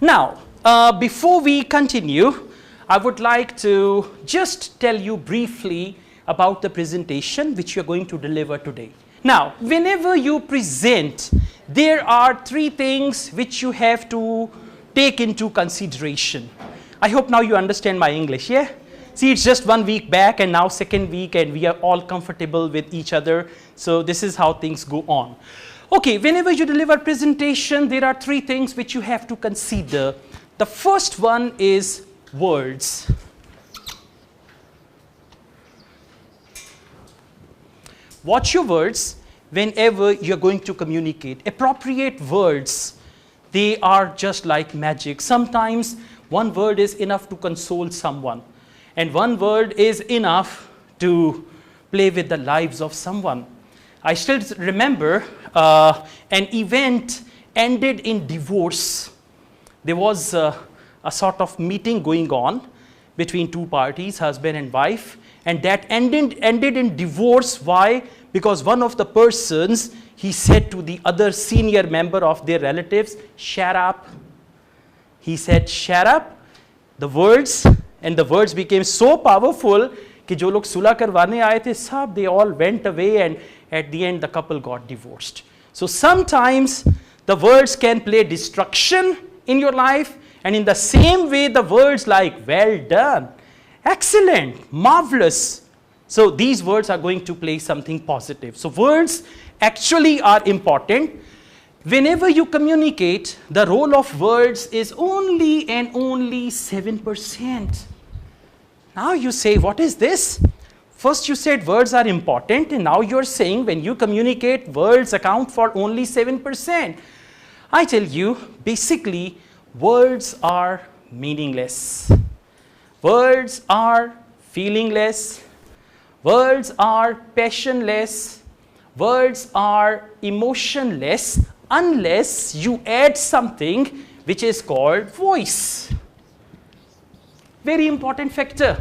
Now, before we continue, I would like to just tell you briefly about the presentation which you are going to deliver today. Now, whenever you present, there are three things which you have to take into consideration. I hope now you understand my English, yeah? See, it's just 1 week back and now second week and we are all comfortable with each other. So this is how things go on. Okay, whenever you deliver presentation, there are three things which you have to consider. The first one is words. Watch your words whenever you're going to communicate. Appropriate words, they are just like magic. Sometimes one word is enough to console someone, and one word is enough to play with the lives of someone. I still remember an event ended in divorce. There was a sort of meeting going on between two parties, husband and wife, and that ended in divorce. Why? Because one of the persons, he said to the other senior member of their relatives, "Shut up." He said, "Shut up." The words became so powerful कि जो लोग सुलह करवाने आए थे सब, they all went away, and at the end the couple got divorced. So sometimes the words can play destruction in your life, and in the same way the words like "well done," "excellent," "marvelous," so these words are going to play something positive. So words actually are important. Whenever you communicate, the role of words is only and only 7%. Now you say, what is this? First you said words are important, and now you're saying when you communicate, words account for only 7%. I tell you, basically, words are meaningless. Words are feelingless. Words are passionless. Words are emotionless unless you add something which is called voice. Very important factor.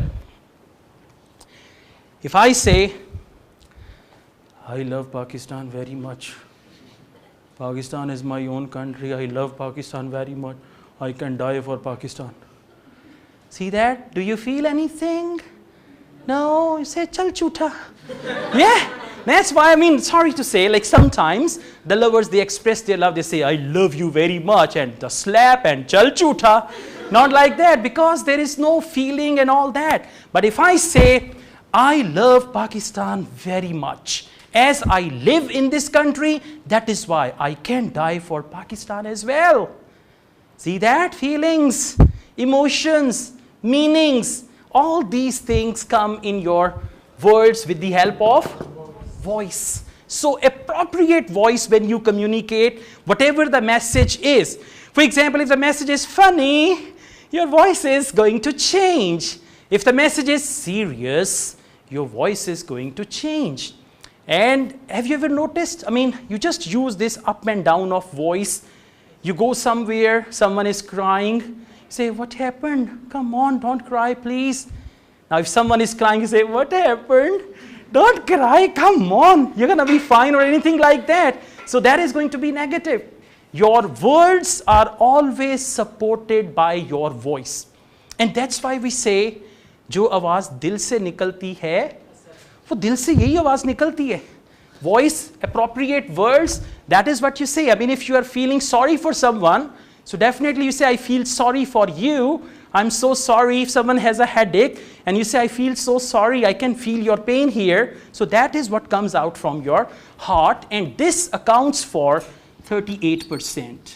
If I say, "I love Pakistan very much. Pakistan is my own country. I love Pakistan very much. I can die for Pakistan." See that? Do you feel anything? No, you say, "Chal chuta." Yeah, that's why, I mean, sorry to say, like sometimes the lovers, they express their love, they say, "I love you very much," and the slap and "Chal chuta." Not like that, because there is no feeling and all that. But if I say, "I love Pakistan very much. As I live in this country, that is why I can die for Pakistan as well." See that? Feelings, emotions, meanings, all these things come in your words with the help of voice. So appropriate voice when you communicate, whatever the message is. For example, if the message is funny, your voice is going to change. If the message is serious, your voice is going to change. And have you ever noticed, I mean, you just use this up and down of voice. You go somewhere, someone is crying, you say, "What happened? Come on, don't cry, please." Now, if someone is crying, you say, "What happened? Don't cry, come on, you're going to be fine," or anything like that. So that is going to be negative. Your words are always supported by your voice. And that's why we say, जो आवाज़ दिल से निकलती है, वो दिल से यही आवाज़ निकलती है. Voice, appropriate words, that is what you say. I mean, if you are feeling sorry for someone, so definitely you say, "I feel sorry for you. I'm so sorry." If someone has a headache and you say, "I feel so sorry, I can feel your pain here." So that is what comes out from your heart, and this accounts for 38%.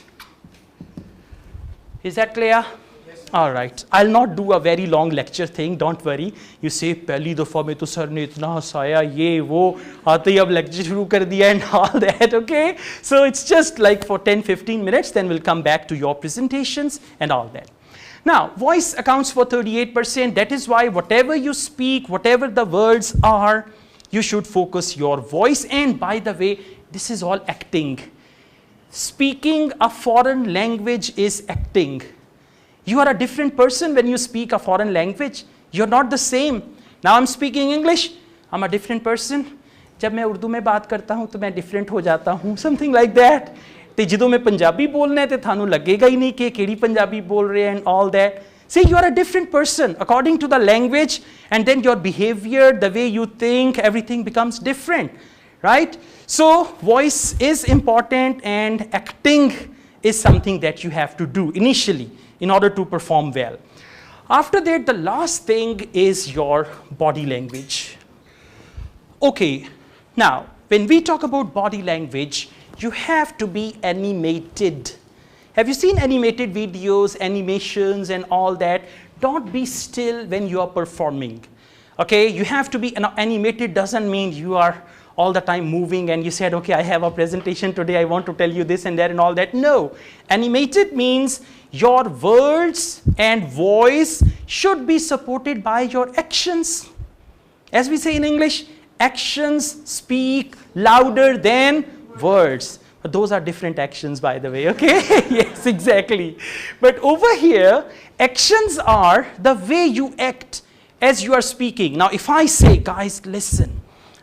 Is that clear? Yes. All right. I'll not do a very long lecture thing. Don't worry. You say, "पहली दफ़ा में तो sir ने इतना हंसाया, ये वो, आते ही अब lecture शुरू कर दिया," and all that. Okay. So it's just like for 10-15 minutes. Then we'll come back to your presentations and all that. Now, voice accounts for 38%. That is why whatever you speak, whatever the words are, you should focus your voice. And by the way, this is all acting. Speaking a foreign language is acting. You are a different person when you speak a foreign language. You're not the same. Now I'm speaking English. I'm a different person. जब मैं उर्दू में बात करता हूँ तो मैं different हो जाता हूँ. Something like that. ਤੇ ਜਦੋਂ ਮੈਂ ਪੰਜਾਬੀ ਬੋਲਣਾ ਹੈ ਤੇ ਤੁਹਾਨੂੰ ਲੱਗੇਗਾ ਹੀ ਨਹੀਂ ਕਿ ਕਿਹੜੀ ਪੰਜਾਬੀ ਬੋਲ ਰਹੇ and all that See, you are a different person according to the language, and then your behavior, the way you think, everything becomes different, right? So voice is important, and acting is something that you have to do initially in order to perform well. After that, the last thing is your body language. Okay, now when we talk about body language, you have to be animated. Have you seen animated videos, animations and all that? Don't be still when you are performing. Okay, you have to be animated. Doesn't mean you are all the time moving and you said, okay, I have a presentation today, I want to tell you this and that and all that. No, animated means your words and voice should be supported by your actions. As we say in English, actions speak louder than words. But those are different actions, by the way, okay? Yes, exactly. But over here, actions are the way you act as you are speaking. Now, if I say, guys, listen,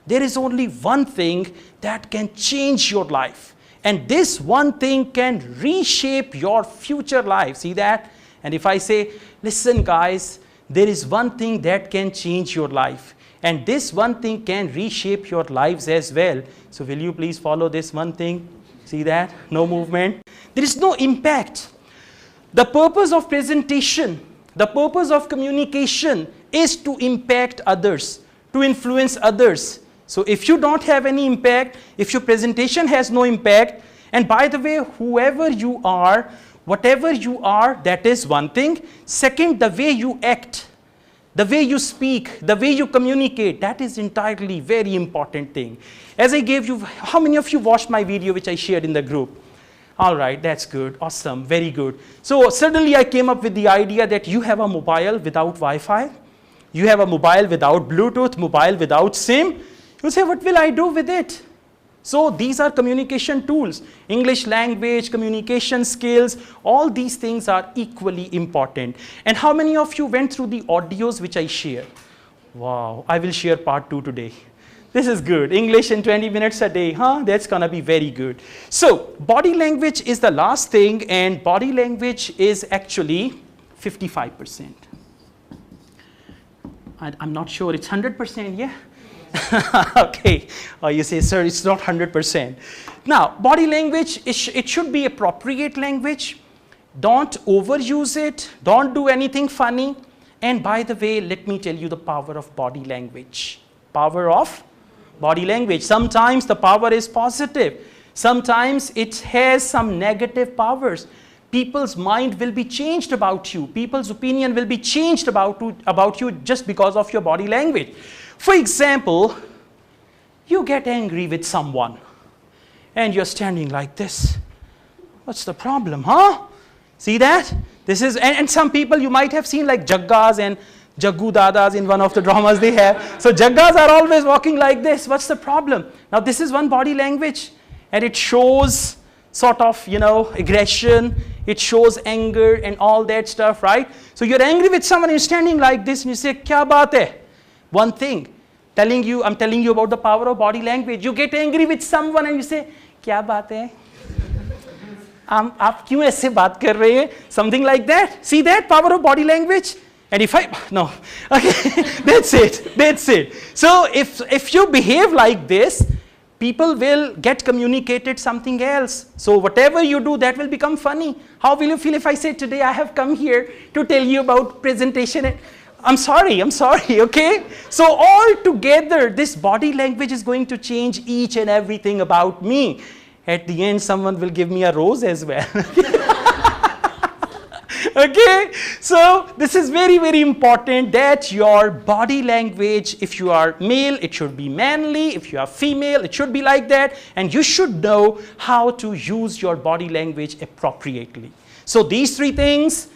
there is only one thing that can change your life. And this one thing can reshape your future life. See that? And if I say, listen, guys, there is one thing that can change your life. And this one thing can reshape your lives as well. So will you please follow this one thing? See that? No movement. There is no impact. The purpose of presentation, the purpose of communication is to impact others, to influence others. So if you don't have any impact, if your presentation has no impact, and by the way, whoever you are, whatever you are, that is one thing. Second, the way you act, the way you speak, the way you communicate, that is entirely very important thing. As I gave you, how many of you watched my video which I shared in the group? All right, that's good, awesome, very good. So suddenly I came up with the idea that you have a mobile without Wi-Fi, you have a mobile without Bluetooth, mobile without SIM. You say, what will I do with it? So these are communication tools, English language, communication skills, all these things are equally important. And how many of you went through the audios which I shared? Wow, I will share part 2 today. This is good. English in 20 minutes a day, huh? That's gonna be very good. So body language is the last thing, and body language is actually 55%. I'm not sure, it's 100%, yeah? Okay, you say, sir, it's not 100%. Now, body language, it should be appropriate language. Don't overuse it. Don't do anything funny. And by the way, let me tell you the power of body language. Power of body language. Sometimes the power is positive. Sometimes it has some negative powers. People's mind will be changed about you. People's opinion will be changed about you just because of your body language. For example, you get angry with someone and you're standing like this. What's the problem, huh? See that? This is, and some people you might have seen like Jaggas and Jaggu Dadas in one of the dramas they have. So Jaggas are always walking like this. What's the problem? Now this is one body language, and it shows sort of, you know, aggression. It shows anger and all that stuff, right? So you're angry with someone, you're standing like this, and you say, "Kya baat hai?" One thing, I'm telling you about the power of body language. You get angry with someone and you say, "Kya baat hai? आप क्यों ऐसे बात कर रहे हैं?" Something like that. See that power of body language? And if no, okay, that's it. So if you behave like this, people will get communicated something else. So whatever you do, that will become funny. How will you feel if I say, today I have come here to tell you about presentation? I'm sorry, okay? So all together, this body language is going to change each and everything about me. At the end, someone will give me a rose as well. Okay, so this is very, very important that your body language, if you are male, it should be manly. If you are female, it should be like that. And you should know how to use your body language appropriately. So these three things,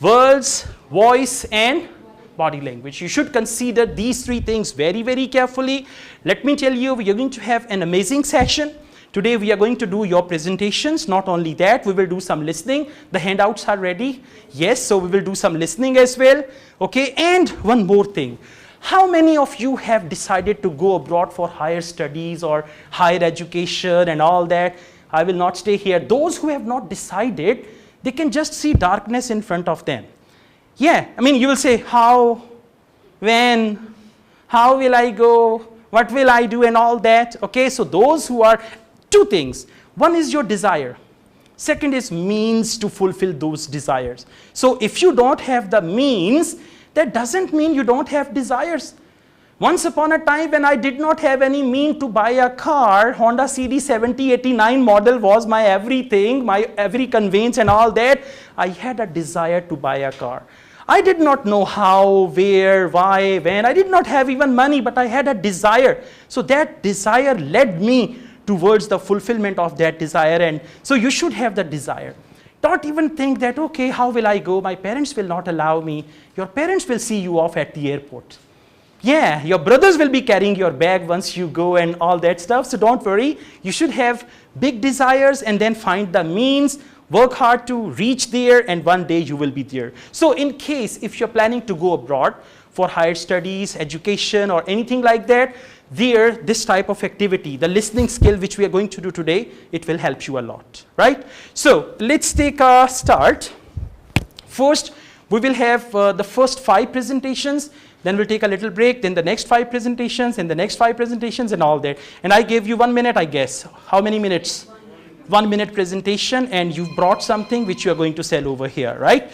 words, voice, and body language. You should consider these three things very, very carefully. Let me tell you, we are going to have an amazing session. Today we are going to do your presentations. Not only that, we will do some listening. The handouts are ready. Yes, so we will do some listening as well. Okay, and one more thing. How many of you have decided to go abroad for higher studies or higher education and all that? I will not stay here. Those who have not decided, they can just see darkness in front of them. Yeah, I mean, you will say, how, when, how will I go, what will I do and all that. Okay, so those who are, two things. One is your desire. Second is means to fulfill those desires. So if you don't have the means, that doesn't mean you don't have desires. Once upon a time when I did not have any mean to buy a car, Honda CD 7089 model was my everything, my every conveyance and all that. I had a desire to buy a car. I did not know how, where, why, when. I did not have even money, but I had a desire. So that desire led me towards the fulfillment of that desire. And so you should have the desire. Don't even think that, okay, how will I go? My parents will not allow me. Your parents will see you off at the airport. Yeah, your brothers will be carrying your bag once you go and all that stuff. So don't worry. You should have big desires and then find the means. Work hard to reach there, and one day you will be there. So in case if you're planning to go abroad for higher studies, education, or anything like that, there, this type of activity, the listening skill which we are going to do today, it will help you a lot, right? So let's take a start. First, we will have the first 5 presentations, then we'll take a little break, then the next 5 presentations, and the next 5 presentations and all that. And I gave you 1 minute, I guess. How many minutes? 1 minute presentation, and you've brought something which you are going to sell over here, right?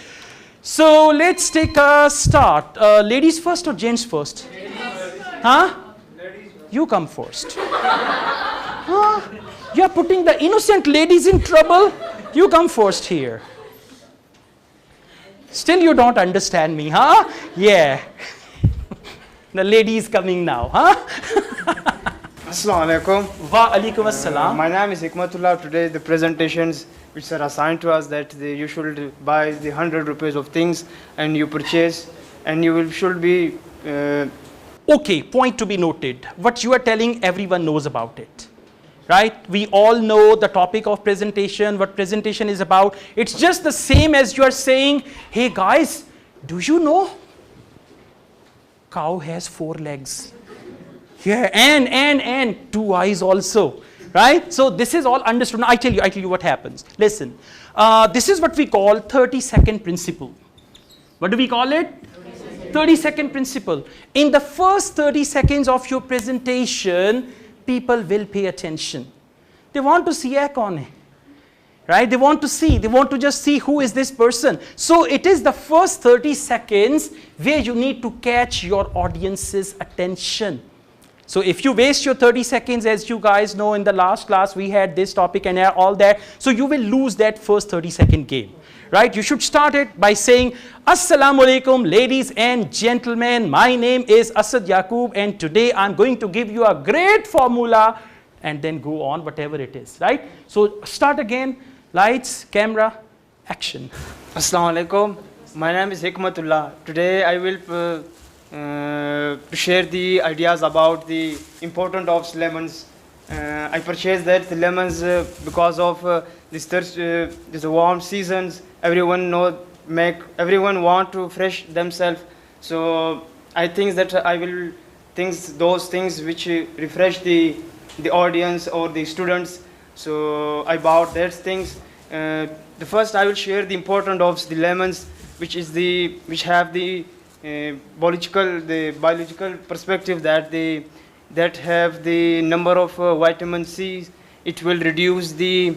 So let's take a start. Ladies first or gents first? Ladies first. Huh? Ladies first. You come first. Huh? You are putting the innocent ladies in trouble. You come first here. Still you don't understand me, huh? Yeah. The lady is coming now, huh? Assalamu alaikum. Wa alaikum assalam. My name is Hikmatullah. Today the presentations which are assigned to us that you should buy the 100 rupees of things and you purchase and should be... Okay, point to be noted. What you are telling, everyone knows about it. Right? We all know the topic of presentation, what presentation is about. It's just the same as you are saying, hey guys, do you know cow has 4 legs? Yeah, and 2 eyes also, right? So this is all understood. Now I tell you what happens. Listen, this is what we call 30-second principle. What do we call it? 30-second principle. In the first 30 seconds of your presentation, people will pay attention. They want to see Akon, right? They want to just see who is this person. So it is the first 30 seconds where you need to catch your audience's attention. So if you waste your 30 seconds, as you guys know, in the last class we had this topic and all that, so you will lose that first 30-second game, right? You should start it by saying, Assalamu alaikum, ladies and gentlemen, my name is Asad Yaqub, and today I'm going to give you a great formula, and then go on, whatever it is, right? So start again, lights, camera, action. Assalamu alaikum. My name is Hikmatullah. Today I will share the ideas about the importance of lemons. I purchased that the lemons because of this warm seasons. Everyone want to fresh themselves. So I think that I will those things which refresh the audience or the students. So I bought those things. The first I will share the importance of the lemons, which have the biological perspective that have the number of vitamin C. It will reduce the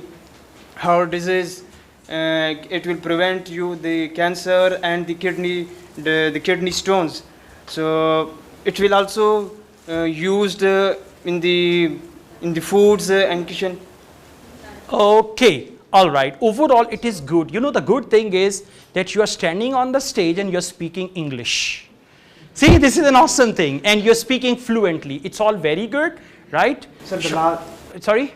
heart disease. It will prevent you the cancer and the kidney stones. So it will also used in the foods and kitchen. Okay. All right. Overall, it is good. You know, the good thing is that you are standing on the stage and you're speaking English. See, this is an awesome thing. And you're speaking fluently. It's all very good, right? Sorry?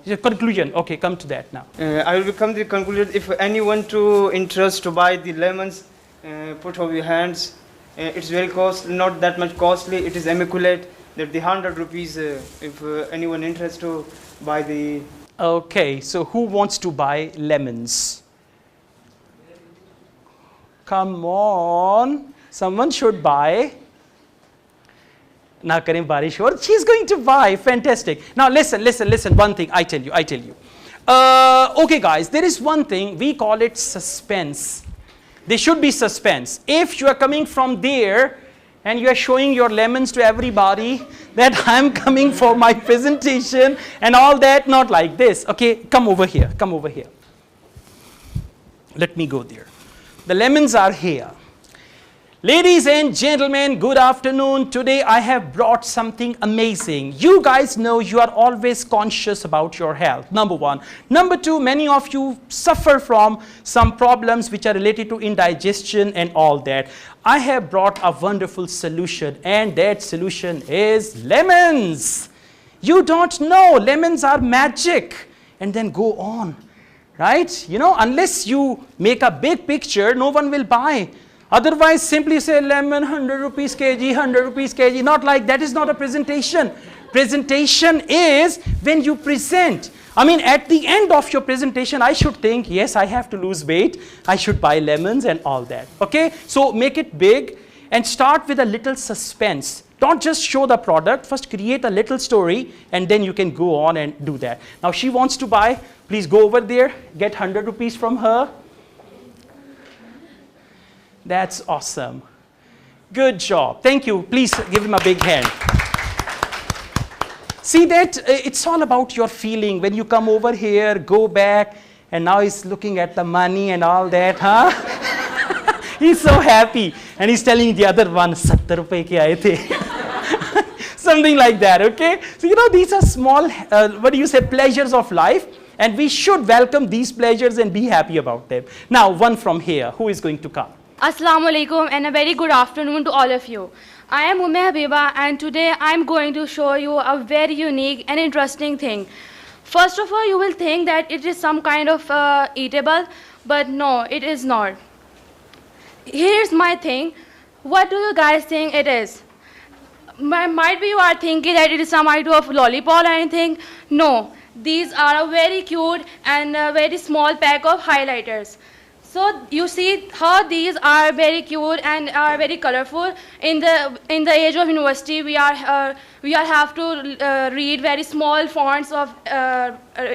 Conclusion. Okay, come to that now. I will come to the conclusion. If anyone interested to buy the lemons, put up your hands. It's very costly, not that much costly. It is immaculate. That the 100 rupees, if anyone interested to buy the... Okay, so who wants to buy lemons? Come on, someone should buy. Na karein barish, or she's going to buy. Fantastic. Now listen, one thing I tell you. Okay guys, there is one thing, we call it suspense. There should be suspense. If you are coming from there and you are showing your lemons to everybody that I'm coming for my presentation and all that, not like this. Okay, come over here, come over here. Let me go there. The lemons are here. Ladies and gentlemen, good afternoon. Today I have brought something amazing. You guys know you are always conscious about your health, number one. Number two, many of you suffer from some problems which are related to indigestion and all that. I have brought a wonderful solution, and that solution is lemons. You don't know, lemons are magic. And then go on, right? You know, unless you make a big picture, no one will buy. Otherwise, simply say lemon 100 rupees kg, 100 rupees kg, not like that is not a presentation. Presentation is when you present. I mean, at the end of your presentation, I should think, yes, I have to lose weight, I should buy lemons and all that, okay? So make it big and start with a little suspense. Don't just show the product, first create a little story and then you can go on and do that. Now she wants to buy, please go over there, get 100 rupees from her. That's awesome. Good job. Thank you. Please give him a big hand. See that it's all about your feeling. When you come over here, go back, and now he's looking at the money and all that, huh? He's so happy. And he's telling the other one, 70 rupees ke aaye the. Something like that, okay? So, you know, these are small, what do you say, pleasures of life. And we should welcome these pleasures and be happy about them. Now, one from here. Who is going to come? Assalamu alaikum and a very good afternoon to all of you. I am Umme Habiba and today I am going to show you a very unique and interesting thing. First of all, you will think that it is some kind of eatable, but no, it is not. Here's my thing. What do you guys think it is? Might be you are thinking that it is some idea of lollipop or anything. No, these are a very cute and a very small pack of highlighters. So you see how these are very cute and are very colorful. In the age of university, we have to read very small fonts of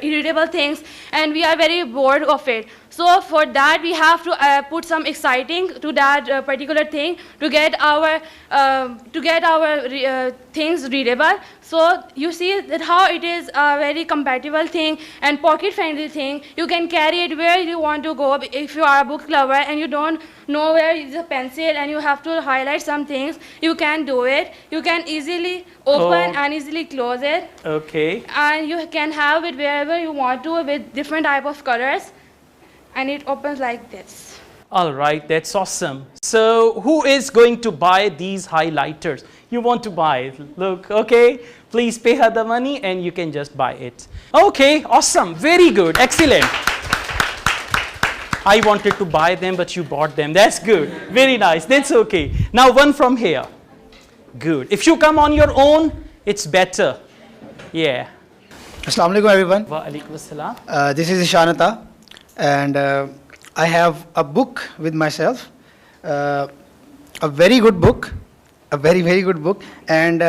readable things, and we are very bored of it. So for that, we have to put some exciting to that particular thing to get our things readable. So you see that how it is a very compatible thing and pocket-friendly thing. You can carry it where you want to go. If you are a book lover and you don't know where is a pencil and you have to highlight some things, you can do it. You can easily open and easily close it. Okay. And you can have it wherever you want to with different type of colors. And it opens like this. All right, that's awesome. So who is going to buy these highlighters? You want to buy it. Look, okay. Please pay her the money and you can just buy it. Okay, awesome. Very good. Excellent. I wanted to buy them, but you bought them. That's good. Very nice. That's okay. Now one from here. Good. If you come on your own, it's better. Yeah. Assalamu alaikum everyone. Wa alaikum assalam. This is Ishanata, and I have a book with myself, a very good book, a very good book, and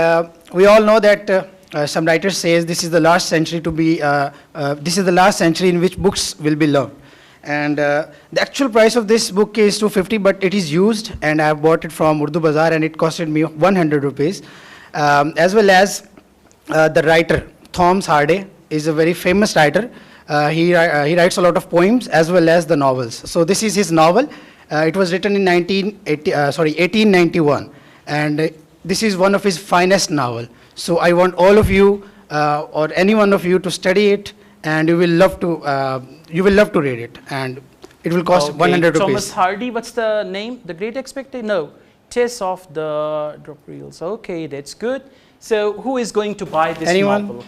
we all know that some writers says this is the last century to be, this is the last century in which books will be loved. And the actual price of this book is 250, but it is used, and I have bought it from Urdu Bazaar, and it costed me 100 rupees. As well as the writer, Thomas Hardy, is a very famous writer. He writes a lot of poems as well as the novels. So this is his novel. It was written in 1891, and this is one of his finest novel. So I want all of you or any one of you to study it, and you will love to read it, and it will cost 100 rupees. Thomas Hardy, what's the name? The Great Expectation? No, Tales of the Drop Reels. Okay, that's good. So who is going to buy this Anyone? novel?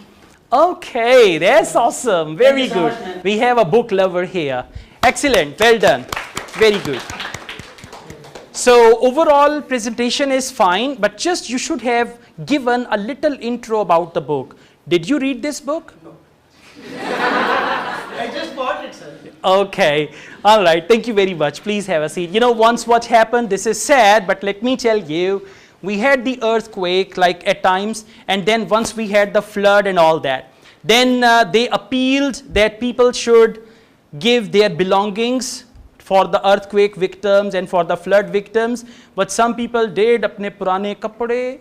Okay, that's awesome. Very good. We have a book lover here. Excellent. Well done. Very good. So overall presentation is fine, but just you should have given a little intro about the book. Did you read this book? No. I just bought it, sir. Okay. All right. Thank you very much. Please have a seat. You know, once what happened, this is sad, but let me tell you, we had the earthquake like at times, and then once we had the flood and all that. Then they appealed that people should give their belongings for the earthquake victims and for the flood victims. But some people did अपने पुराने कपड़े,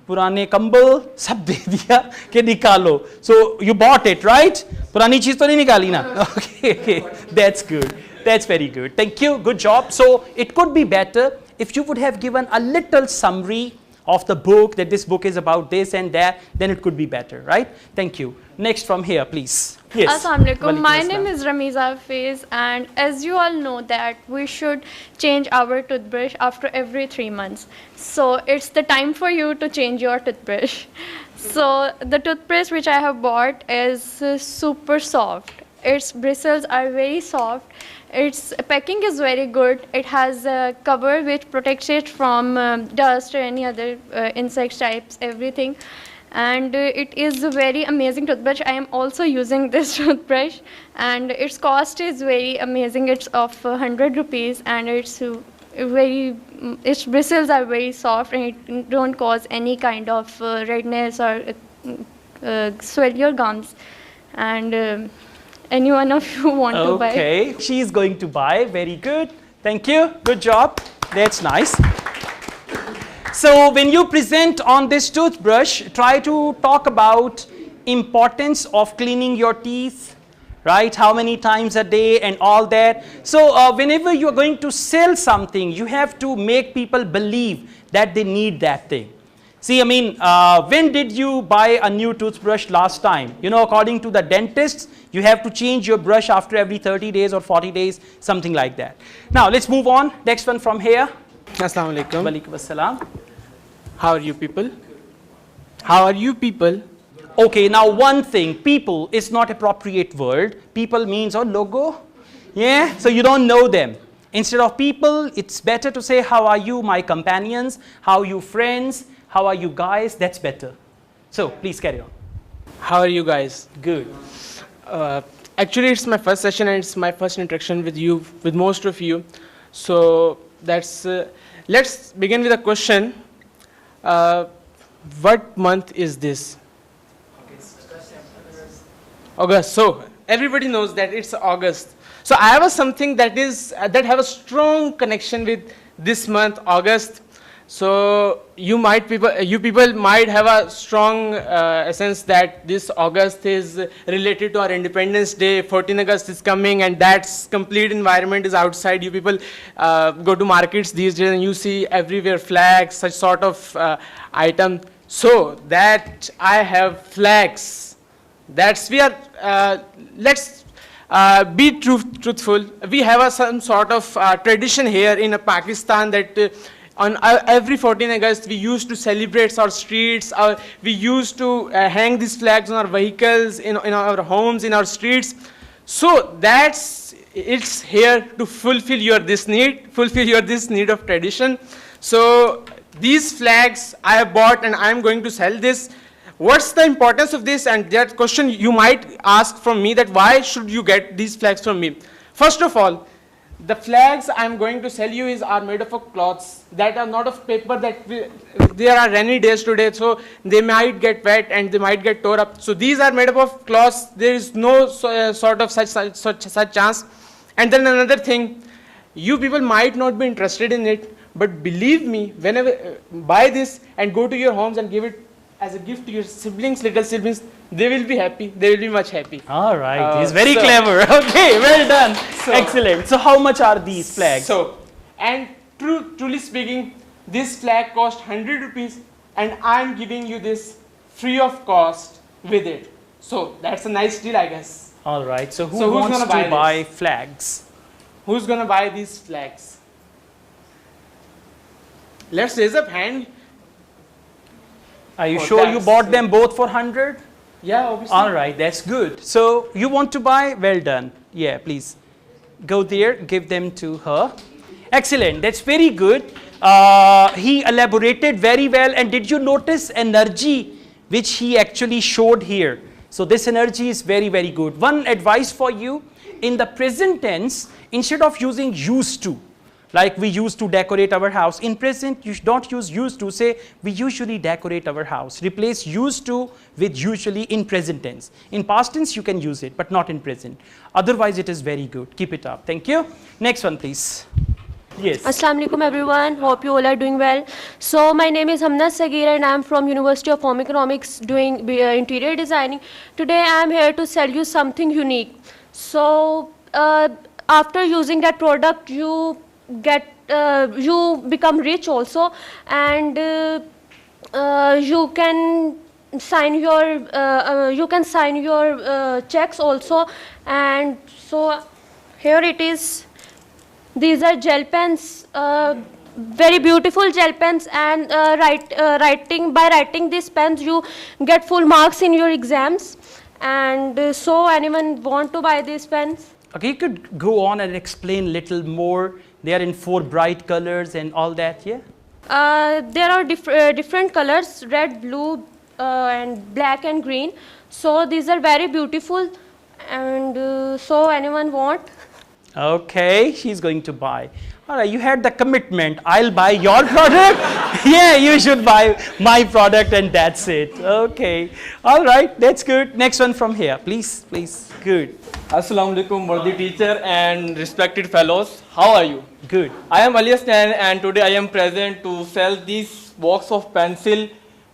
पुराने कंबल सब दे दिया कि निकालो. So you bought it, right? पुरानी चीज तो नहीं निकाली ना? Okay, that's good. That's very good. Thank you. Good job. So it could be better if you would have given a little summary of the book, that this book is about this and that, then it could be better, right? Thank you. Next from here, please. Yes. Assalamualaikum. My Walaikum name assalam. is Ramiza Faiz, and as you all know that we should change our toothbrush after every 3 months. So it's the time for you to change your toothbrush. So the toothbrush which I have bought is super soft. Its bristles are very soft. Its packing is very good. It has a cover which protects it from dust or any other insect types, everything. And it is a very amazing toothbrush. I am also using this toothbrush, and its cost is very amazing. It's of 100 rupees, and it's its bristles are very soft, and it don't cause any kind of redness or swell your gums. And any one of you want to buy? Okay, she's going to buy. Very good. Thank you. Good job. That's nice. So when you present on this toothbrush, try to talk about importance of cleaning your teeth, right? How many times a day and all that. So whenever you are going to sell something, you have to make people believe that they need that thing. See, I mean, when did you buy a new toothbrush last time? You know, according to the dentists, you have to change your brush after every 30 days or 40 days, something like that. Now, let's move on. Next one from here. Assalamu alaikum. Walaikum assalam. How are you people? How are you people? Okay, now one thing, people is not appropriate word. People means logo. Yeah, so you don't know them. Instead of people, it's better to say, how are you, my companions? How are you, friends? How are you guys? That's better. So please carry on. How are you guys? Good. Actually, it's my first session and it's my first interaction with you, with most of you. So that's let's begin with a question. What month is this? August. So everybody knows that it's August. So I have something that have a strong connection with this month, August. So you people might have a strong sense that this August is related to our Independence Day. 14 August is coming, and that's complete environment is outside. You people go to markets these days and you see everywhere flags, such sort of item. So that I have flags. That's we are. Let's be truthful. We have some sort of tradition here in Pakistan that. On every 14 August, we used to celebrate our streets. We used to hang these flags on our vehicles, in our homes, in our streets. So it's here to fulfill this need of tradition. So these flags I have bought, and I am going to sell this. What's the importance of this? And that question you might ask from me, that why should you get these flags from me? First of all, the flags I'm going to sell you are made of cloths that are not of paper. There are rainy days today, so they might get wet and they might get tore up. So these are made up of cloths. There is no sort of such chance. And then another thing, you people might not be interested in it, but believe me, whenever buy this and go to your homes and give it as a gift to your siblings, little siblings, they will be happy. They will be much happy. All right. He's very clever. Okay, well done. Excellent. So how much are these flags? So, and truly speaking, this flag cost 100 rupees, and I'm giving you this free of cost with it. So that's a nice deal, I guess. All right. So who's wants to buy flags? Who's gonna buy these flags? Let's raise up hand. Are you sure you bought them both for 100? Yeah, obviously. All right, that's good. So you want to buy? Well done. Yeah, please. Go there, give them to her. Excellent, that's very good. He elaborated very well, and did you notice energy which he actually showed here? So this energy is very, very good. One advice for you, in the present tense, instead of using used to, Like we used to decorate our house. In present, you don't use used to. Say, we usually decorate our house. Replace used to with usually in present tense. In past tense, you can use it, but not in present. Otherwise, it is very good. Keep it up. Thank you. Next one, please. Yes. Assalamu alaikum everyone. Hope you all are doing well. So my name is Hamna Sagir and I am from University of Home Economics doing interior designing. Today I am here to sell you something unique. So after using that product, you become rich also, and you can sign your checks also. And so here it is. These are gel pens, very beautiful gel pens, and by writing these pens you get full marks in your exams. And so anyone want to buy these pens? Okay, you could go on and explain little more. They are in 4 bright colors and all that, yeah? There are different colors, red, blue, and black and green. So these are very beautiful, and so anyone want? Okay, she's going to buy. All right, you had the commitment. I'll buy your product. Yeah, you should buy my product and that's it. Okay. All right, that's good. Next one from here, please, please. Good. Assalamu alaikum, worthy teacher and respected fellows. How are you? Good. I am Alias Stan and today I am present to sell this box of pencil.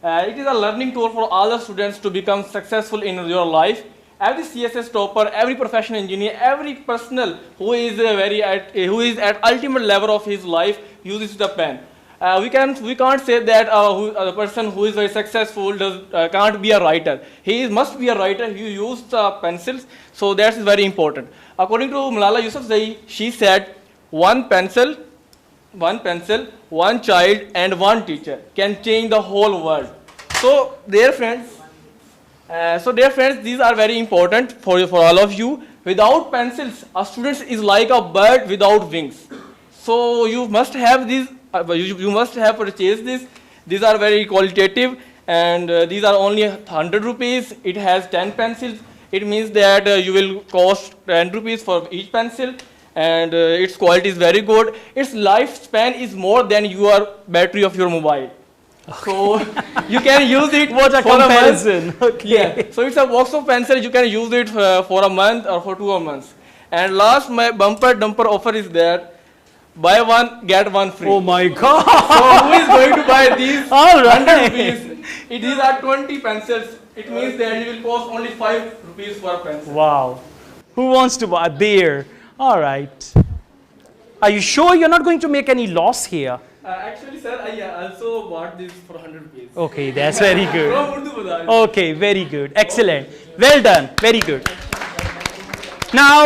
It is a learning tool for all the students to become successful in your life. Every CSS topper, every professional engineer, every personal who is at ultimate level of his life uses the pen. We can't say that the person who is very successful can't be a writer. He must be a writer. He used pencils, so that's very important. According to Malala Yousafzai, she said, one pencil, one child, and one teacher can change the whole world. So, dear friends, these are very important for all of you. Without pencils, a student is like a bird without wings. So you must have these. You must have purchased this. These are very qualitative, and these are only 100 rupees. It has 10 pencils. It means that you will cost 10 rupees for each pencil, and its quality is very good. Its lifespan is more than your battery of your mobile. So you can use it what a for comparison. a month. Okay. Yeah. So it's a box of pencil. You can use it for a month or for 2 months. And last, my bumper dumper offer is that buy one get one free. Oh my God! So who is going to buy these? All 100 right. rupees. These are 20 pencils. It means that you will cost only 5 rupees per pencil. Wow. Who wants to buy a beer? All right. Are you sure you're not going to make any loss here? Actually, sir, I also bought this for 100 rupees. Okay, that's very good. From Urdu Bazaar. Okay, very good. Excellent. Well done. Very good. Now,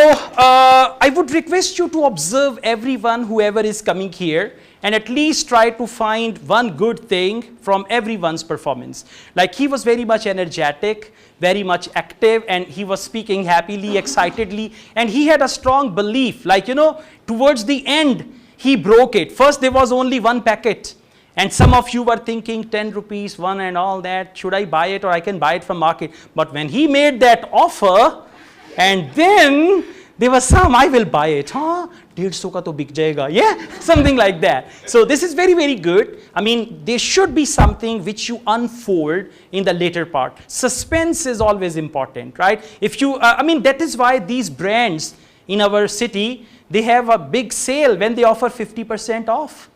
I would request you to observe everyone, whoever is coming here, and at least try to find one good thing from everyone's performance. Like he was very much energetic, very much active, and he was speaking happily, excitedly, and he had a strong belief. Like, you know, towards the end, he broke it. First, there was only one packet. And some of you were thinking 10 rupees, one and all that. Should I buy it or I can buy it from market? But when he made that offer, and then there was some, I will buy it. Huh? 150 ka to bik jayega. Yeah, something like that. So this is very, very good. I mean, there should be something which you unfold in the later part. Suspense is always important, right? If you, I mean, that is why these brands in our city, they have a big sale when they offer 50% off.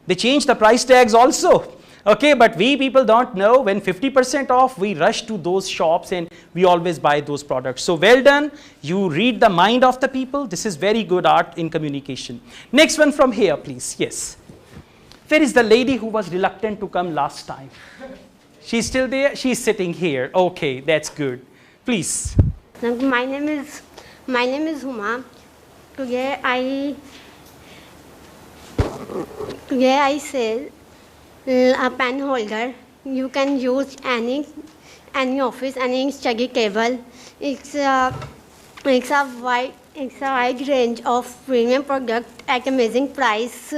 They change the price tags also. Okay, but we people don't know. When 50% off, we rush to those shops and we always buy those products. So well done. You read the mind of the people. This is very good art in communication. Next one from here, please. Yes. Where is the lady who was reluctant to come last time? She's still there? She's sitting here. Okay, that's good. Please. My name is Huma. Today I sell a pen holder. You can use any office, any study table. It's a wide range of premium product at amazing price.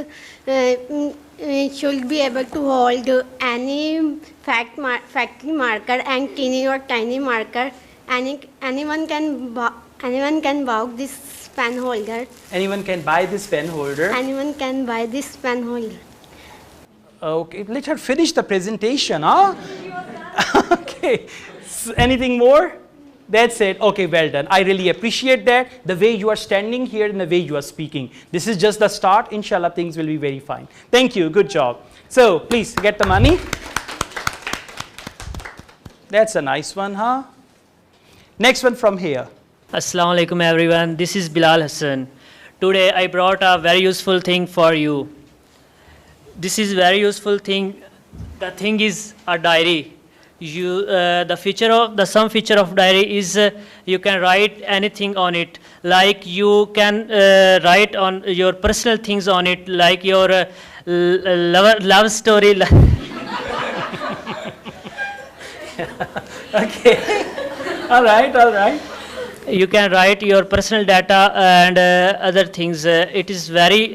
It should be able to hold any factory marker and teeny or tiny marker. Anyone can buy this pen holder. Anyone can buy this pen holder. Anyone can buy this pen holder. Okay, let her finish the presentation, huh? Okay, anything more? That's it. Okay, well done. I really appreciate that. The way you are standing here and the way you are speaking. This is just the start. Inshallah, things will be very fine. Thank you. Good job. So, please get the money. That's a nice one, huh? Next one from here. Assalamu alaikum everyone, this is Bilal Hassan. Today I brought a very useful thing for you. This is very useful thing. The thing is a diary. Some feature of diary is you can write anything on it. Like you can write on your personal things on it, like your love story. Okay. All right. You can write your personal data and other things. It is very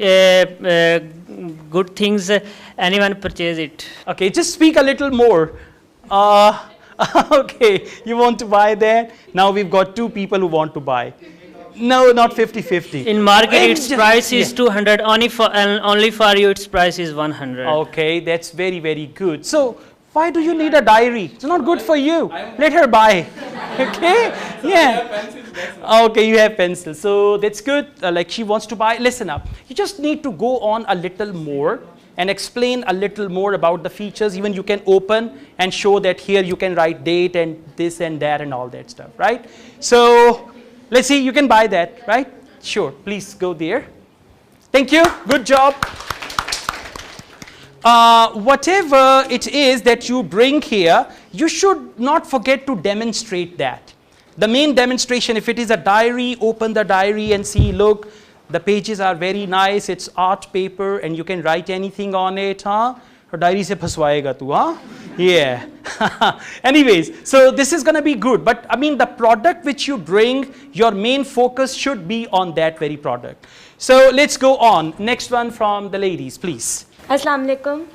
good things. Anyone purchase it. Okay, just speak a little more. Okay, you want to buy that? Now we've got two people who want to buy. No, not 50-50. In market, its price is 200. Only for you, its price is 100. Okay, that's very, very good. So, why do you need a diary? It's not good for you. Let her buy. Okay? Yeah. Okay, you have pencils. So, that's good. Like she wants to buy. Listen up. You just need to go on a little more and explain a little more about the features. Even you can open and show that here you can write date and this and that and all that stuff, right? So, let's see, you can buy that, right? Sure, please go there. Thank you, good job. Whatever it is that you bring here, you should not forget to demonstrate that. The main demonstration, if it is a diary, open the diary and see, look, the pages are very nice, it's art paper and you can write anything on it, huh? Or diary se phaswayega tu, huh? Yeah. Anyways, so this is going to be good. But I mean, the product which you bring, your main focus should be on that very product. So let's go on. Next one from the ladies, please. Assalamu alaikum.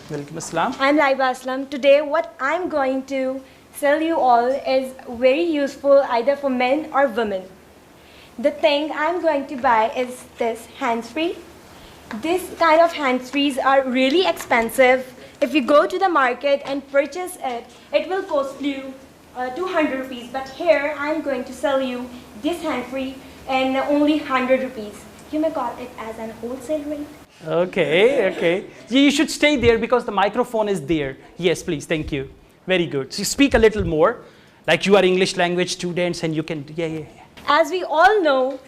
Welcome assalam. I'm Laiba Aslam. Today what I'm going to sell you all is very useful either for men or women. The thing I'm going to buy is this hands-free. This kind of hands-frees are really expensive. If you go to the market and purchase it, it will cost you 200 rupees. But here I'm going to sell you this hand-free and only 100 rupees. You may call it as an wholesale rate. Okay. You should stay there because the microphone is there. Yes, please, thank you. Very good. So speak a little more, like you are English language students and you can, yeah. As we all know,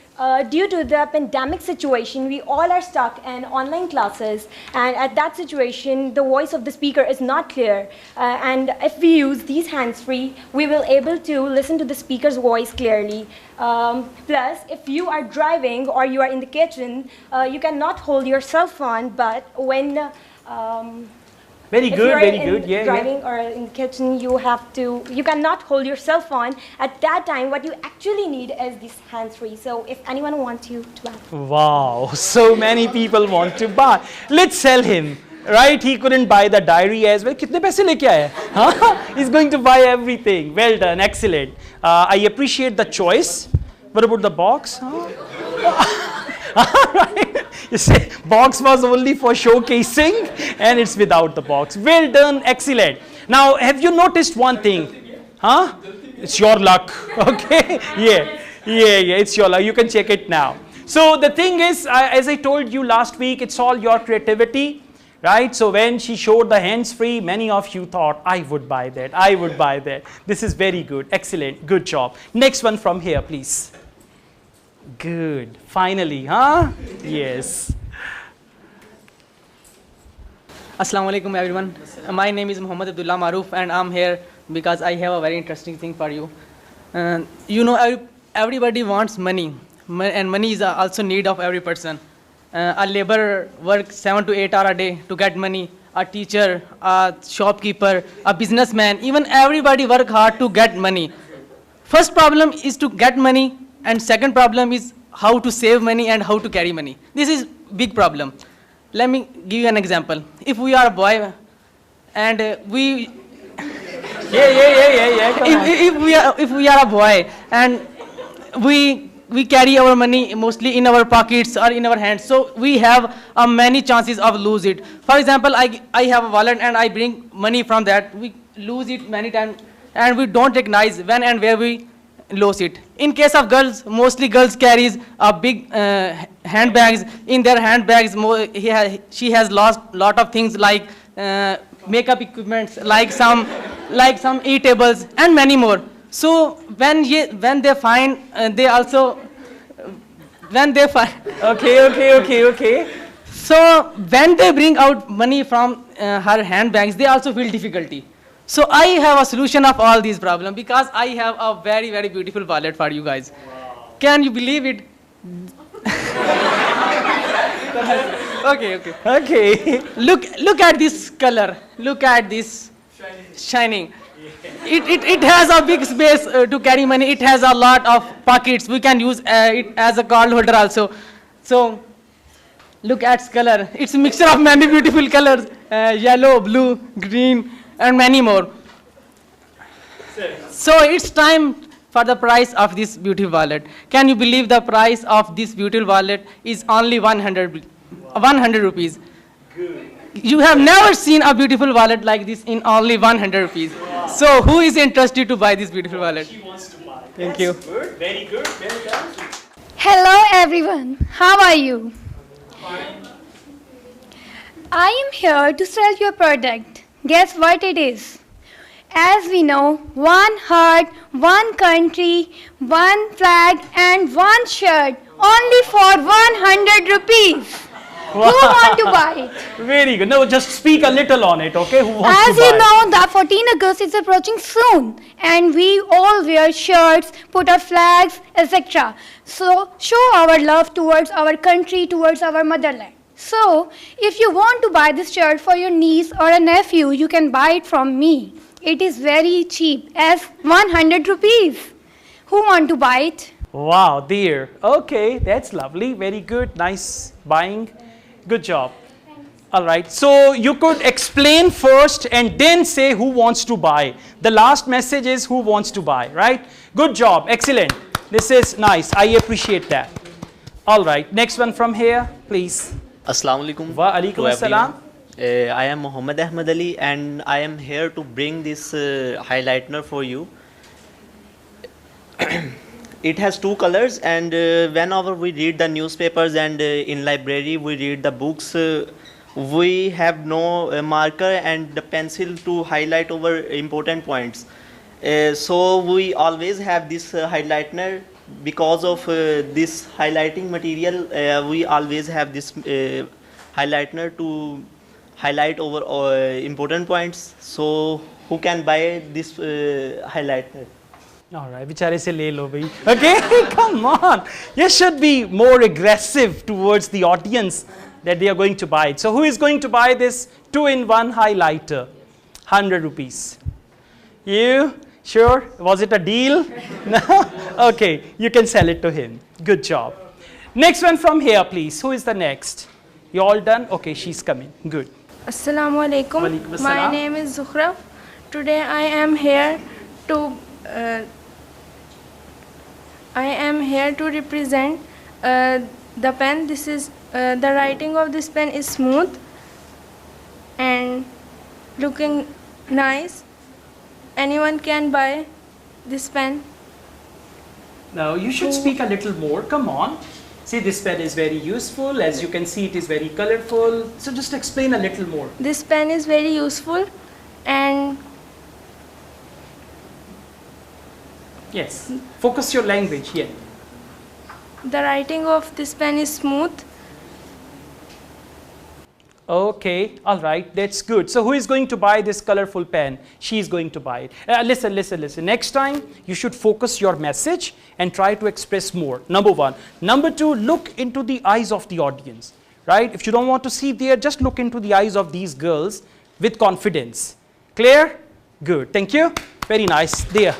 due to the pandemic situation, we all are stuck in online classes, and at that situation, the voice of the speaker is not clear. And if we use these hands-free, we will able to listen to the speaker's voice clearly. Plus, if you are driving or you are in the kitchen, you cannot hold your cell phone, but when very good. Driving or in the kitchen, you cannot hold your cell phone. At that time, what you actually need is this hands-free. So if anyone wants you to buy. Wow, so many people want to buy. Let's sell him, right? He couldn't buy the diary as well. Kitne paise leke aaya? Huh? He's going to buy everything. Well done, excellent. I appreciate the choice. What about the box? Right. You say box was only for showcasing and it's without the box. Well done, excellent. Now, have you noticed one thing? Huh? It's your luck, okay? Yeah, it's your luck. You can check it now. So the thing is, as I told you last week, it's all your creativity, right? So when she showed the hands-free, many of you thought, I would buy that. This is very good, excellent, good job. Next one from here, please. Good. Finally, huh? Yes. Assalamu alaikum everyone. My name is Muhammad Abdullah Maroof and I'm here because I have a very interesting thing for you. You know, everybody wants money and money is also need of every person. A laborer works 7 to 8 hours a day to get money. A teacher, a shopkeeper, a businessman, even everybody work hard to get money. First problem is to get money. And second problem is how to save money and how to carry money. This is big problem. Let me give you an example. If we are a boy and if we are a boy and we we carry our money mostly in our pockets or in our hands, so we have many chances of lose it. For example, I have a wallet and I bring money from that. We lose it many times and we don't recognize when and where we lose it. In case of girls, mostly girls carries a big handbags. In their handbags, she has lost lot of things like makeup equipments, like some eatables and many more. So when they find okay. So when they bring out money from her handbags, they also feel difficulty. So I have a solution of all these problems because I have a very, very beautiful wallet for you guys. Can you believe it? Okay. Look at this color. Look at this shining. It has a big space to carry money. It has a lot of pockets. We can use it as a card holder also. So look at its color. It's a mixture of many beautiful colors: yellow, blue, green, and many more. So it's time for the price of this beautiful wallet. Can you believe the price of this beautiful wallet is only 100 rupees? Good. You have never seen a beautiful wallet like this in only 100 rupees. So who is interested to buy this beautiful wallet? She wants to buy. Thank you. Good. Very good. Well done. Hello everyone. How are you? Fine. I am here to sell your product. Guess what it is? As we know, one heart, one country, one flag and one shirt only for 100 rupees. Wow. Who want to buy it? Very good. No, just speak a little on it, okay? Who wants As to buy? you know, the 14th August is approaching soon and we all wear shirts, put up flags, etc. So, show our love towards our country, towards our motherland. So, if you want to buy this shirt for your niece or a nephew, you can buy it from me. It is very cheap, as 100 rupees. Who want to buy it? Wow, dear. Okay, that's lovely. Very good. Nice buying. Good job. All right. So you could explain first and then say who wants to buy. The last message is who wants to buy, right? Good job. Excellent. This is nice. I appreciate that. All right. Next one from here, please. Assalamu alaikum. Wa alaikum assalam. I am Muhammad Ahmad Ali and I am here to bring this highlightener for you. It has two colors and whenever we read the newspapers and in library we read the books, we have no marker and the pencil to highlight over important points. So we always have this highlightener. Because of this highlighting material, we always have this highlightener to highlight over important points. So who can buy this highlightener? All right, bichare se le lo bhai. Okay, come on. You should be more aggressive towards the audience that they are going to buy it. So who is going to buy this 2-in-1 highlighter? 100 rupees. You? Sure? Was it a deal? No? Okay, you can sell it to him. Good job. Next one from here, please. Who is the next? You all done? Okay, she's coming. Good. Assalamu alaikum. Walaikum My assalam. name is Zuhra. Today I am here to represent the pen. This is the writing of this pen is smooth and looking nice. Anyone can buy this pen. Now you should speak a little more. Come on. See, this pen is very useful. As you can see, it is very colorful. So just explain a little more. This pen is very useful and yes, focus your language here. the writing of this pen is smooth. Okay, all right, that's good. So who is going to buy this colorful pen? She is going to buy it. Listen. Next time, you should focus your message and try to express more. Number one. Number two, look into the eyes of the audience, right? If you don't want to see there, just look into the eyes of these girls with confidence. Clear? Good. Thank you. Very nice. There.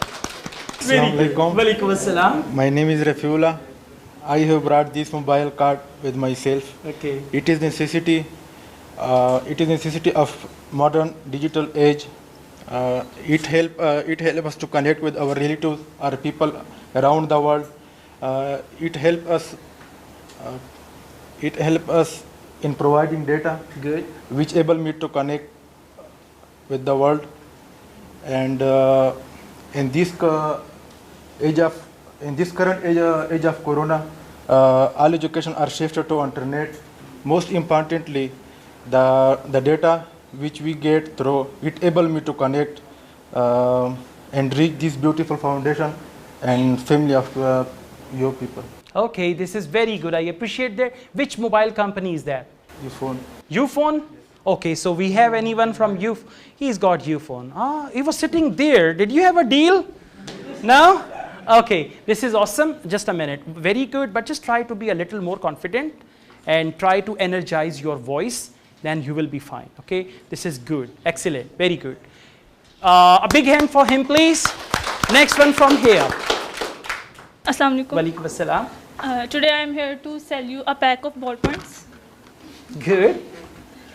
Very good. Walaikum assalam. My name is Rafiullah. I have brought this mobile card with myself. Okay. It is necessity. It is necessity of modern digital age. It help us to connect with our relatives or people around the world. It help us. It help us in providing data. Good. Which able me to connect with the world. And in this current age of Corona, all education are shifted to internet. Most importantly, the data which we get through it able me to connect and reach this beautiful foundation and family of your people. Okay, this is very good. I appreciate that. Which mobile company is that? Ufone. Ufone? Okay, so we have anyone from Ufone? He's got Ufone. Ah, he was sitting there. Did you have a deal? No? Okay, this is awesome. Just a minute. Very good, but just try to be a little more confident and try to energize your voice. Then you will be fine. Okay, this is good. Excellent. Very good. A big hand for him, please. Next one from here. Assalamu alaikum. Walaikum assalam. Today I am here to sell you a pack of ballpoints. Good.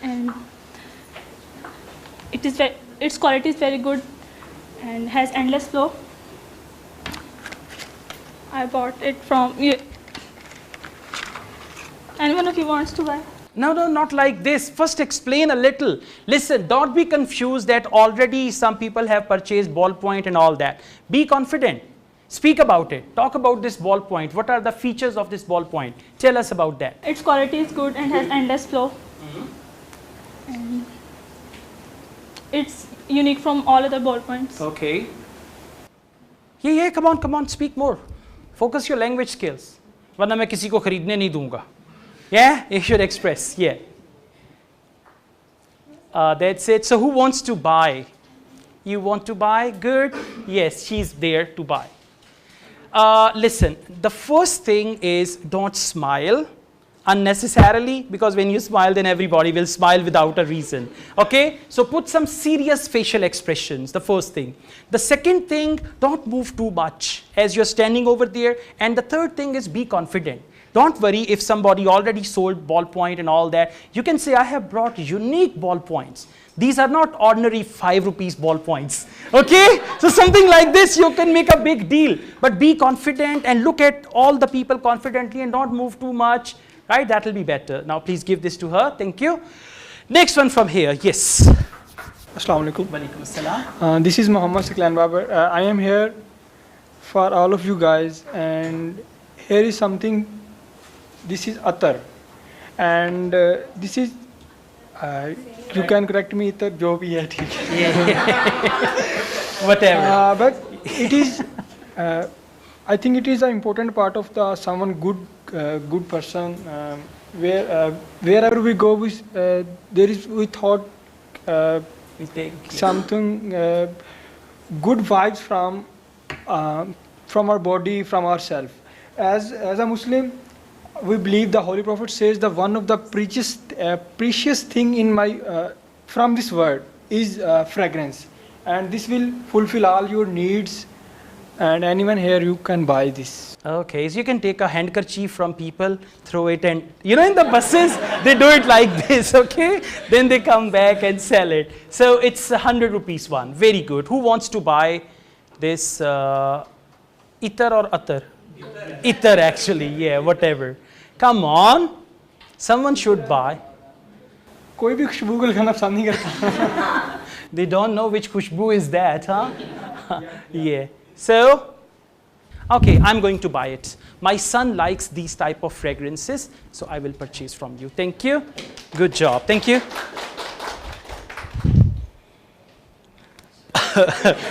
And its quality is very good and has endless flow. I bought it from you. Anyone of you wants to buy? No, not like this. First explain a little. Listen, don't be confused that already some people have purchased ballpoint and all that. Be confident. Speak about it. Talk about this ballpoint. What are the features of this ballpoint? Tell us about that. Its quality is good and has endless flow. And it's unique from all other ballpoints. Okay. Yeah, come on, speak more. Focus your language skills. वरना मैं किसी को खरीदने नहीं दूंगा. Yeah, you should express. Yeah. That's it. So who wants to buy? You want to buy? Good. Yes, she's there to buy. Listen, the first thing is don't smile unnecessarily, because when you smile then everybody will smile without a reason. Okay, so put some serious facial expressions, the first thing. The second thing, don't move too much as you're standing over there. And the third thing is be confident. Don't worry if somebody already sold ballpoint and all that. You can say, I have brought unique ballpoints. These are not ordinary 5 rupees ballpoints. Okay? So something like this, you can make a big deal. But be confident and look at all the people confidently and don't move too much. Right? That will be better. Now please give this to her. Thank you. Next one from here. Yes. Assalamu alaikum. Walaikum assalam. This is Muhammad Siklan Babar. I am here for all of you guys, and here is something. This is atar, and this is you can correct me itar jo bhi hai, theek hai. Whatever. But it is I think it is an important part of the someone good person, wherever we go there is we thought we take something good vibes from our body, from ourselves. As a Muslim, we believe the Holy Prophet says that one of the precious thing in my from this world is fragrance, and this will fulfill all your needs. And anyone here, you can buy this. Okay, so you can take a handkerchief from people, throw it, and you know in the buses they do it like this. Okay, then they come back and sell it. So it's 100 rupees one. Very good. Who wants to buy this itar or atar? Itar actually. Yeah, whatever. Come on, someone should buy. कोई भी खुशबू को लगाना पसंद नहीं करता. They don't know which khushbu is that, huh? Yeah. So, okay, I'm going to buy it. My son likes these type of fragrances, so I will purchase from you. Thank you. Good job. Thank you.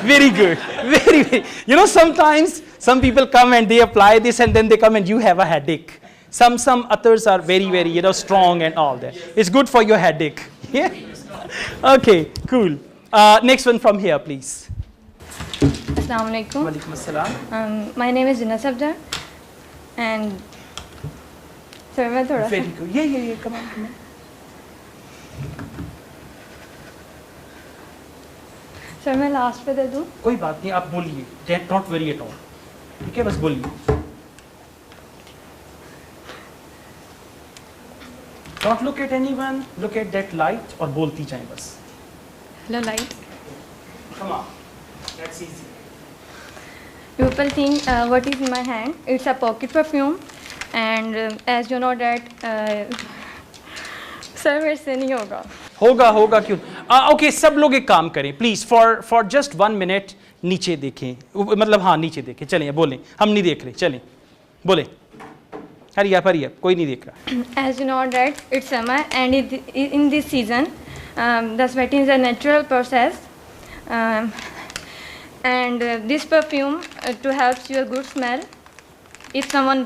Very good. Very. You know, sometimes some people come and they apply this and then they come and you have a headache. Some others are very, strong and all that. It's good for your headache. Yeah. Okay, cool. Next one from here, please. Assalamu alaikum. Walaikum assalam. My name is Jina Sabjar, and sir, मैं थोड़ा Very good. Yeah. Come on. Sir मैं last पे दे दूँ? कोई बात नहीं, आप बोलिए. Don't worry at all. ठीक है, बस बोलिए. Don't look at anyone. Look at that light और बोलती जाए बस. Hello light. Come on. That's easy. People think what is in my hand. It's a pocket perfume, and as you know that sir मेरे से नहीं होगा. होगा क्यों? ओके, सब लोग एक काम करें प्लीज, फॉर जस्ट 1 मिनट नीचे देखें, मतलब हाँ नीचे देखें, चलें बोलें, हम नहीं देख रहे, चलें बोलें, हरिया कोई नहीं देख रहा. As you know that it's summer, and in this season the sweating is a natural process, and this perfume to help you a good smell. If someone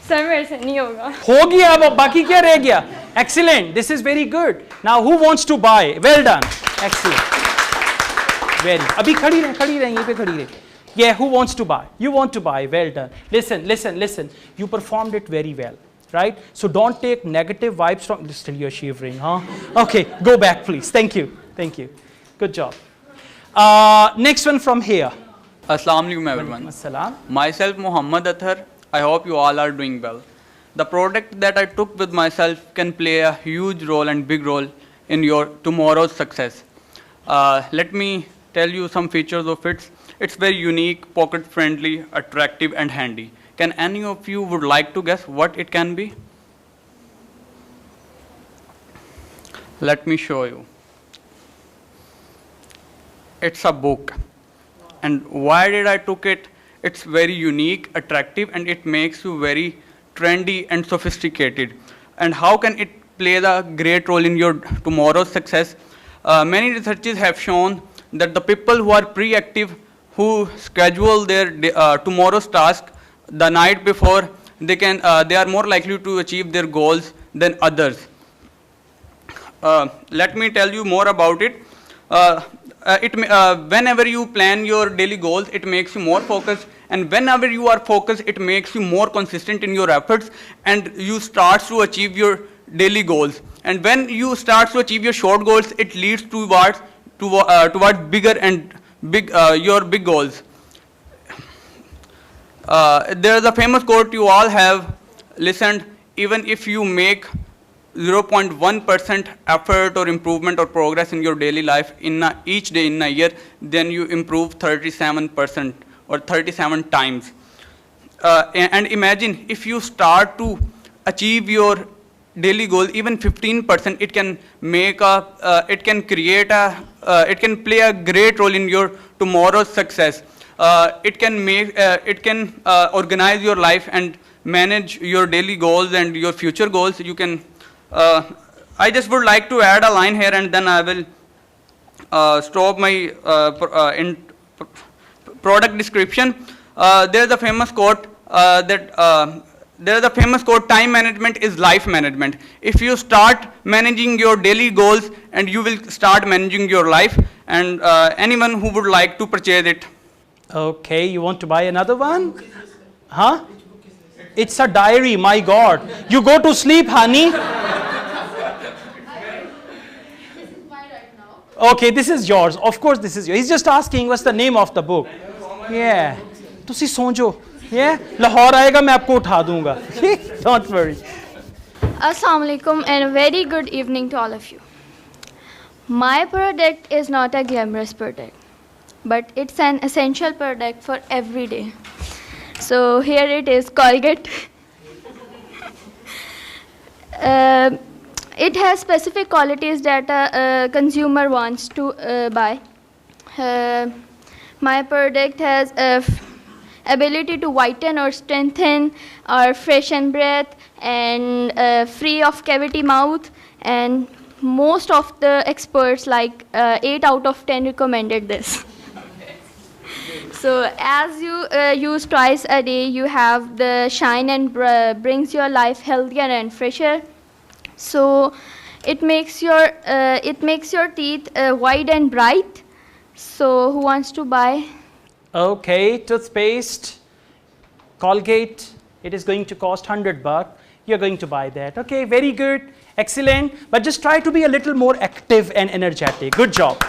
sir मेरे से नहीं होगा. हो गया, अब बाकी क्या रह गया? Excellent, this is very good. Now who wants to buy? Well done, excellent, very. अभी खड़ी रहे यहीं पे खड़ी रहे. Yeah, who wants to buy? You want to buy? Well done. Listen. You performed it very well, right? So don't take negative vibes from. Still you're shivering, huh? Okay, go back, please. Thank you. Good job. Next one from here. Assalamu alaikum everyone. Assalam. Myself Muhammad Athar. I hope you all are doing well. The product that I took with myself can play a huge role and big role in your tomorrow's success. Let me tell you some features of it. It's very unique, pocket friendly, attractive and handy. Can any of you would like to guess what it can be? Let me show you. It's a book. And why did I took it? It's very unique, attractive, and it makes you very trendy and sophisticated. And how can it play the great role in your tomorrow's success? Many researchers have shown that the people who are pre-active, who schedule their tomorrow's task the night before, they are more likely to achieve their goals than others. Let me tell you more about it. Whenever you plan your daily goals, it makes you more focused, and whenever you are focused, it makes you more consistent in your efforts, and you start to achieve your daily goals. And when you start to achieve your short goals, it leads towards bigger and your big goals. There is a famous quote you all have listened: even if you make 0.1% effort or improvement or progress in your daily life each day in a year, then you improve 37% or 37 times. And imagine if you start to achieve your daily goal, even 15%, it can play a great role in your tomorrow's success. It can organize your life and manage your daily goals and your future goals. You can. I just would like to add a line here, and then I will stop my product description. There is a famous quote time management is life management. If you start managing your daily goals, and you will start managing your life, and anyone who would like to purchase it. Okay, you want to buy another one? Huh? It's a diary, my God. You go to sleep, honey. Okay, this is yours. Of course, this is yours. He's just asking what's the name of the book. Yeah. तुसी सो जो. Yeah. Lahore आएगा मैं आपको उठा दूँगा. Don't worry. Assalamu alaikum and a very good evening to all of you. My product is not a glamorous product, but it's an essential product for every day. So here it is, Colgate. It has specific qualities that a consumer wants to buy. My product has ability to whiten or strengthen or freshen breath and free of cavity mouth, and most of the experts, like 8 out of 10, recommended this. So as you use twice a day, you have the shine and brings your life healthier and fresher. So it makes your teeth white and bright. So who wants to buy? Okay, toothpaste, Colgate. It is going to cost $100. You're going to buy that. Okay, very good, excellent. But just try to be a little more active and energetic. Good job.